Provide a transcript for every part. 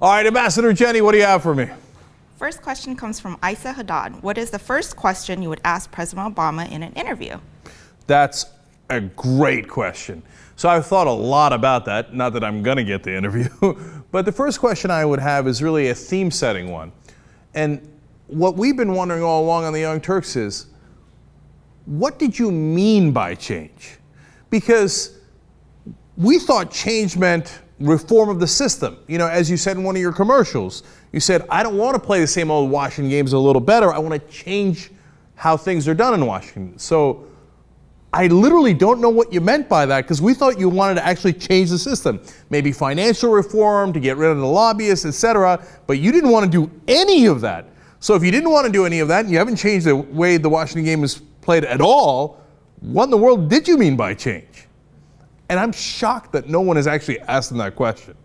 All right, Ambassador Jenny, what do you have for me? First question comes from Isa Haddad. What is the first question you would ask President Obama in an interview? That's a great question. So I've thought a lot about that, not that I'm gonna get the interview, but the first question I would have is really a theme setting one. And what we've been wondering all along on the Young Turks is, what did you mean by change? Because we thought change meant reform of the system. You know, as you said in one of your commercials, you said, I don't want to play the same old Washington games a little better. I want to change how things are done in Washington. So I literally don't know what you meant by that, because we thought you wanted to actually change the system. Maybe financial reform to get rid of the lobbyists, etc. But you didn't want to do any of that. So if you didn't want to do any of that and you haven't changed the way the Washington game is played at all, what in the world did you mean by change? And I'm shocked that no one has actually asked them that question.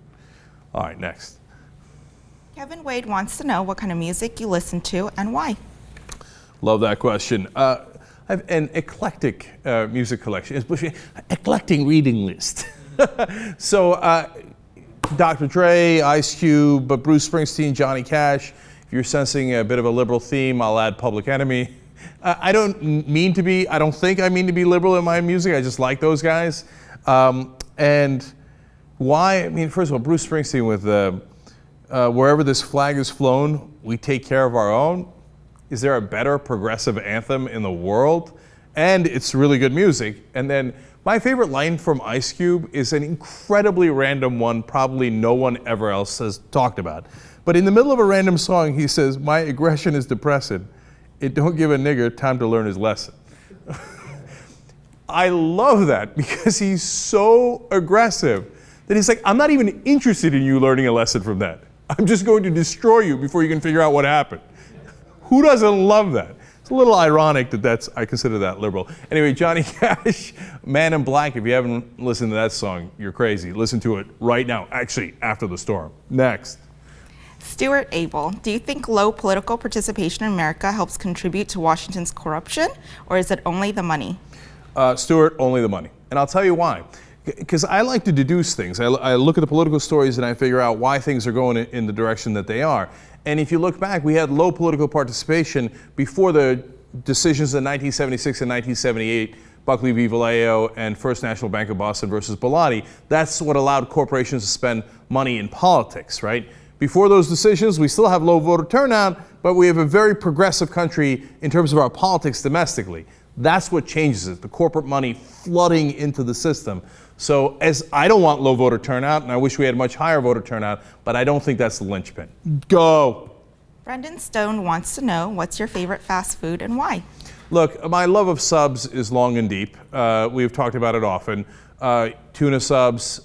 All right, next. Kevin Wade wants to know what kind of music you listen to and why. Love that question. I have an eclectic music collection, especially eclectic reading list. So Dr. Dre, Ice Cube, but Bruce Springsteen, Johnny Cash. If you're sensing a bit of a liberal theme, I'll add Public Enemy. I don't think I mean to be liberal in my music. I just like those guys. And why? I mean, first of all, Bruce Springsteen with Wherever This Flag Is Flown, We Take Care of Our Own. Is there a better progressive anthem in the world? And it's really good music. And then my favorite line from Ice Cube is an incredibly random one, probably no one ever else has talked about. But in the middle of a random song, he says, my aggression is depressing. It don't give a nigger time to learn his lesson. I love that because he's so aggressive that he's like, I'm not even interested in you learning a lesson from that. I'm just going to destroy you before you can figure out what happened. Who doesn't love that? It's a little ironic that I consider that liberal. Anyway, Johnny Cash, Man in Black. If you haven't listened to that song, you're crazy. Listen to it right now, actually, after the storm. Next. Stuart Abel, do you think low political participation in America helps contribute to Washington's corruption, or is it only the money? Stuart, only the money. And I'll tell you why. Because I like to deduce things. I look at the political stories and I figure out why things are going in the direction that they are. And if you look back, we had low political participation before the decisions in 1976 and 1978, Buckley v. Vallejo and First National Bank of Boston versus Bellotti. That's what allowed corporations to spend money in politics, right? Before those decisions, we still have low voter turnout, but we have a very progressive country in terms of our politics domestically. That's what changes it, the corporate money flooding into the system. So as I don't want low voter turnout, and I wish we had much higher voter turnout, but I don't think that's the linchpin. Go. Brendan Stone wants to know, what's your favorite fast food and why? Look, my love of subs is long and deep. We've talked about it often. Tuna subs,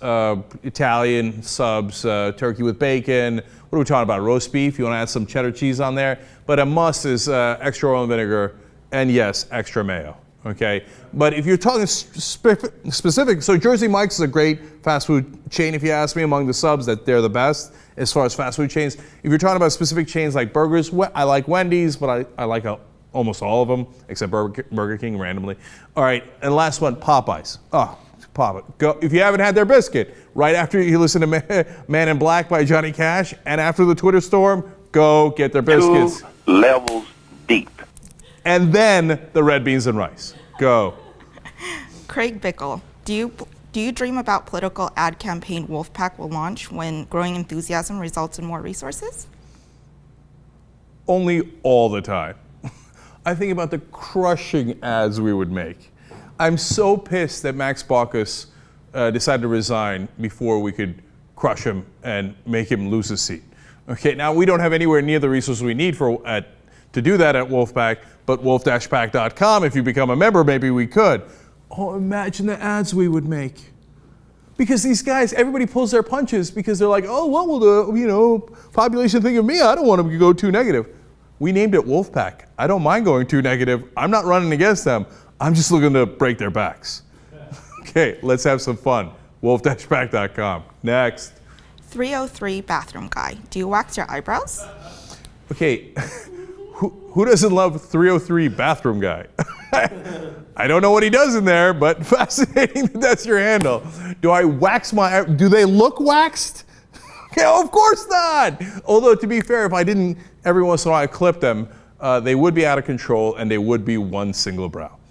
Italian subs, turkey with bacon. What are we talking about? Roast beef? You want to add some cheddar cheese on there? But a must is extra oil and vinegar, and yes, extra mayo. Okay, but if you're talking specific, so Jersey Mike's is a great fast food chain. If you ask me, among the subs, that they're the best as far as fast food chains. If you're talking about specific chains like burgers, I like Wendy's, but I like almost all of them except Burger King randomly. All right, and last one, Popeyes. Oh, pop it. Go if you haven't had their biscuit right after you listen to Man in Black by Johnny Cash, and after the Twitter storm, go get their biscuits. 2 levels deep. And then the red beans and rice. Go. Craig Bickle, do you dream about political ad campaign Wolfpack will launch when growing enthusiasm results in more resources? Only all the time. I think about the crushing ads we would make. I'm so pissed that Max Baucus decided to resign before we could crush him and make him lose his seat. Okay, now we don't have anywhere near the resources we need to do that at Wolfpack, but wolf-pack.com, if you become a member, maybe we could. Oh, imagine the ads we would make. Because these guys, everybody pulls their punches because they're like, oh, what will the population think of me? I don't want to go too negative. We named it Wolfpack. I don't mind going too negative. I'm not running against them. I'm just looking to break their backs. Okay, let's have some fun. wolf-pack.com. Next. 303 bathroom guy. Do you wax your eyebrows? Okay, who doesn't love 303 bathroom guy? I don't know what he does in there, but fascinating that that's your handle. Do I wax do they look waxed? Yeah, of course not. Although, to be fair, if I didn't every once in a while clip them, they would be out of control and they would be one single brow.